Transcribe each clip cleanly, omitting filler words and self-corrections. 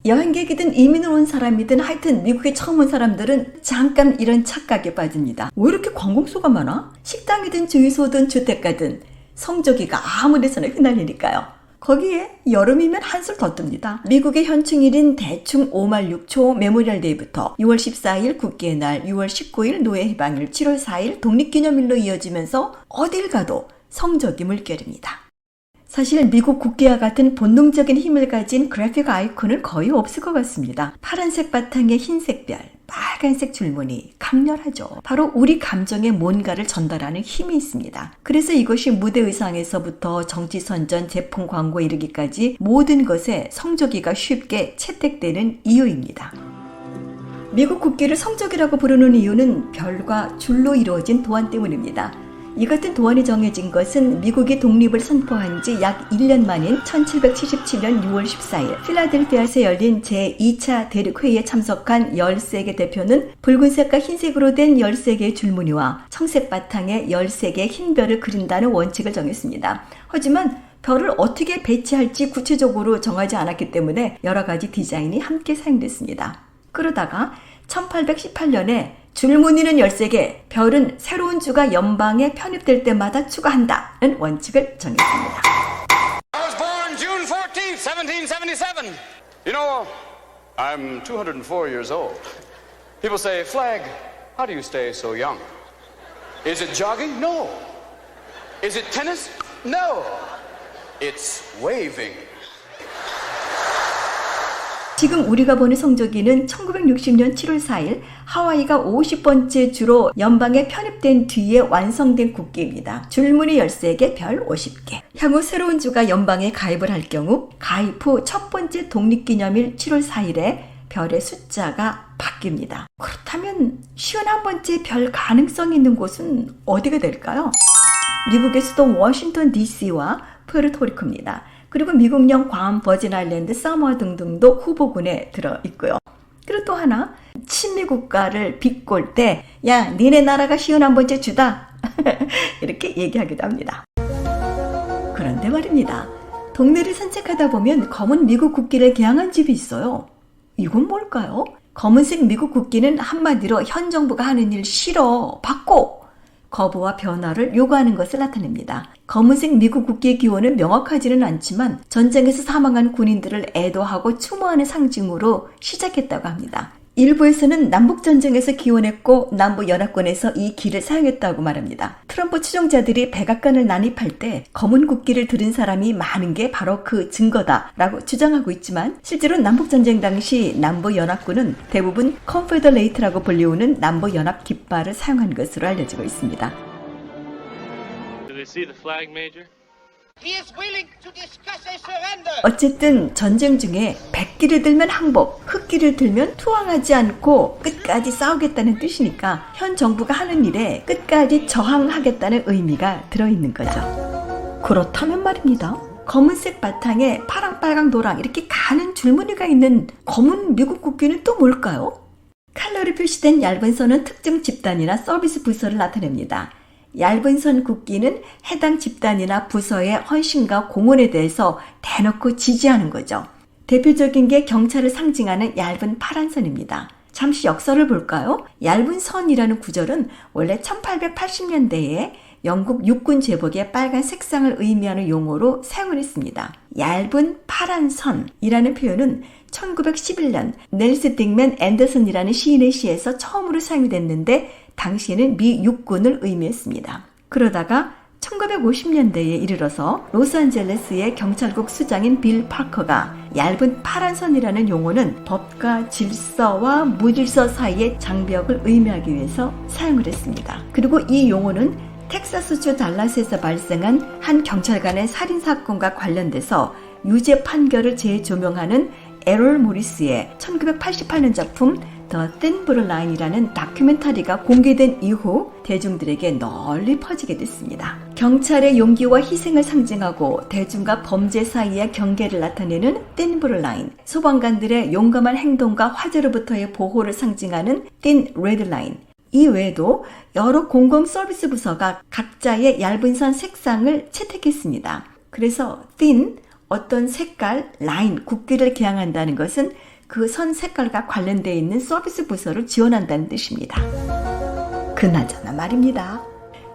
여행객이든 이민을 온 사람이든 하여튼 미국에 처음 온 사람들은 잠깐 이런 착각에 빠집니다. 왜 이렇게 관공서가 많아? 식당이든 주유소든 주택가든 성조기가 아무 데서나 휘날리니까요. 거기에 여름이면 한술 더 뜹니다. 미국의 현충일인 대충 5말 6초 메모리얼 데이부터 6월 14일 국기의 날, 6월 19일 노예 해방일, 7월 4일 독립기념일로 이어지면서 어딜 가도 성조기 물결입니다. 사실 미국 국기와 같은 본능적인 힘을 가진 그래픽 아이콘은 거의 없을 것 같습니다. 파란색 바탕에 흰색 별, 빨간색 줄무늬, 강렬하죠. 바로 우리 감정에 뭔가를 전달하는 힘이 있습니다. 그래서 이것이 무대 의상에서부터 정치 선전, 제품 광고에 이르기까지 모든 것에 성조기가 쉽게 채택되는 이유입니다. 미국 국기를 성조기라고 부르는 이유는 별과 줄로 이루어진 도안 때문입니다. 이 같은 도안이 정해진 것은 미국이 독립을 선포한 지 약 1년 만인 1777년 6월 14일 필라델피아에서 열린 제2차 대륙회의에 참석한 13개 대표는 붉은색과 흰색으로 된 13개의 줄무늬와 청색 바탕에 13개의 흰 별을 그린다는 원칙을 정했습니다. 하지만 별을 어떻게 배치할지 구체적으로 정하지 않았기 때문에 여러 가지 디자인이 함께 사용됐습니다. 그러다가 1818년에 줄무늬는 13개, 별은 새로운 주가 연방에 편입될 때마다 추가한다는 원칙을 정했습니다. I was born June 14th, 1777. You know, I'm 204 years old. People say, Flag, how do you stay so young? Is it jogging? No. Is it tennis? No. It's waving. 지금 우리가 보는 성조기는 1960년 7월 4일 하와이가 50번째 주로 연방에 편입된 뒤에 완성된 국기입니다. 줄무늬 13개, 별 50개. 향후 새로운 주가 연방에 가입을 할 경우 가입 후 첫 번째 독립기념일 7월 4일에 별의 숫자가 바뀝니다. 그렇다면 51번째 별 가능성이 있는 곳은 어디가 될까요? 미국의 수도 워싱턴 DC와 푸에르토리코입니다. 그리고 미국령 괌, 버진 아일랜드, 사모아 등등도 후보군에 들어있고요. 그리고 또 하나, 친미 국가를 비꼴 때 야, 니네 나라가 51번째 주다 이렇게 얘기하기도 합니다. 그런데 말입니다. 동네를 산책하다 보면 검은 미국 국기를 개항한 집이 있어요. 이건 뭘까요? 검은색 미국 국기는 한마디로 현 정부가 하는 일 싫어, 바꿔! 거부와 변화를 요구하는 것을 나타냅니다. 검은색 미국 국기의 기원은 명확하지는 않지만 전쟁에서 사망한 군인들을 애도하고 추모하는 상징으로 시작했다고 합니다. 일부에서는 남북전쟁에서 기원했고 남부연합군에서 이 길을 사용했다고 말합니다. 트럼프 추종자들이 백악관을 난입할 때 검은 국기를 들은 사람이 많은 게 바로 그 증거다라고 주장하고 있지만 실제로 남북전쟁 당시 남부연합군은 대부분 컨페더레이트라고 불리우는 남부연합 깃발을 사용한 것으로 알려지고 있습니다. Do they see the flag, Major? He is willing to discuss a surrender. 어쨌든 전쟁 중에 백기를 들면 항복, 흑기를 들면 투항하지 않고 끝까지 싸우겠다는 뜻이니까 현 정부가 하는 일에 끝까지 저항하겠다는 의미가 들어있는 거죠. 그렇다면 말입니다. 검은색 바탕에 파랑, 빨강, 노랑 이렇게 가는 줄무늬가 있는 검은 미국 국기는 또 뭘까요? 컬러로 표시된 얇은 선은 특정 집단이나 서비스 부서를 나타냅니다. 얇은 선 국기는 해당 집단이나 부서의 헌신과 공헌에 대해서 대놓고 지지하는 거죠. 대표적인 게 경찰을 상징하는 얇은 파란 선입니다. 잠시 역사를 볼까요? 얇은 선이라는 구절은 원래 1880년대에 영국 육군 제복의 빨간 색상을 의미하는 용어로 사용을 했습니다. 얇은 파란 선이라는 표현은 1911년 넬스 딕맨 앤더슨이라는 시인의 시에서 처음으로 사용이 됐는데 당시에는 미 육군을 의미했습니다. 그러다가 1950년대에 이르러서 로스앤젤레스의 경찰국 수장인 빌 파커가 얇은 파란 선이라는 용어는 법과 질서와 무질서 사이의 장벽을 의미하기 위해서 사용을 했습니다. 그리고 이 용어는 텍사스주 달라스에서 발생한 한 경찰관의 살인사건과 관련돼서 유죄 판결을 재조명하는 에롤 모리스의 1988년 작품 The Thin Blue Line이라는 다큐멘터리가 공개된 이후 대중들에게 널리 퍼지게 됐습니다. 경찰의 용기와 희생을 상징하고 대중과 범죄 사이의 경계를 나타내는 Thin Blue Line, 소방관들의 용감한 행동과 화재로부터의 보호를 상징하는 Thin Red Line, 이 외에도 여러 공공 서비스 부서가 각자의 얇은 선 색상을 채택했습니다. 그래서 thin, 어떤 색깔, 라인, 국기를 개항한다는 것은 그 선 색깔과 관련되어 있는 서비스 부서를 지원한다는 뜻입니다. 그나저나 말입니다.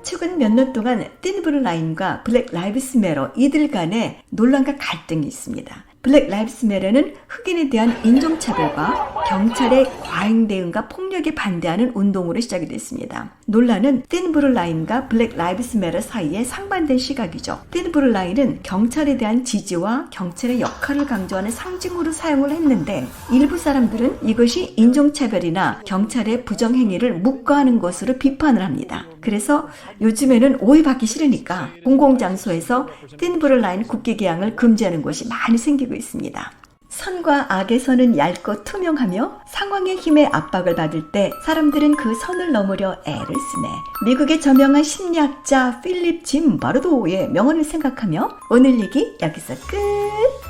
최근 몇 년 동안 틴 블루 라인과 블랙 라이브스 매터 이들 간에 논란과 갈등이 있습니다. 블랙 라이브스 매터는 흑인에 대한 인종차별과 경찰의 과잉 대응과 폭력에 반대하는 운동으로 시작이 됐습니다. 논란은 틴 블루 라인과 블랙 라이브스 매터 사이에 상반된 시각이죠. 틴 블루 라인은 경찰에 대한 지지와 경찰의 역할을 강조하는 상징으로 사용을 했는데 일부 사람들은 이것이 인종차별이나 경찰의 부정행위를 묵과하는 것으로 비판을 합니다. 그래서 요즘에는 오해받기 싫으니까 공공장소에서 틴 블루 라인 국기 개양을 금지하는 곳이 많이 생기고 있습니다. 선과 악의 선은 얇고 투명하며 상황의 힘에 압박을 받을 때 사람들은 그 선을 넘으려 애를 쓰네. 미국의 저명한 심리학자 필립 짐 바르도의 명언을 생각하며 오늘 얘기 여기서 끝!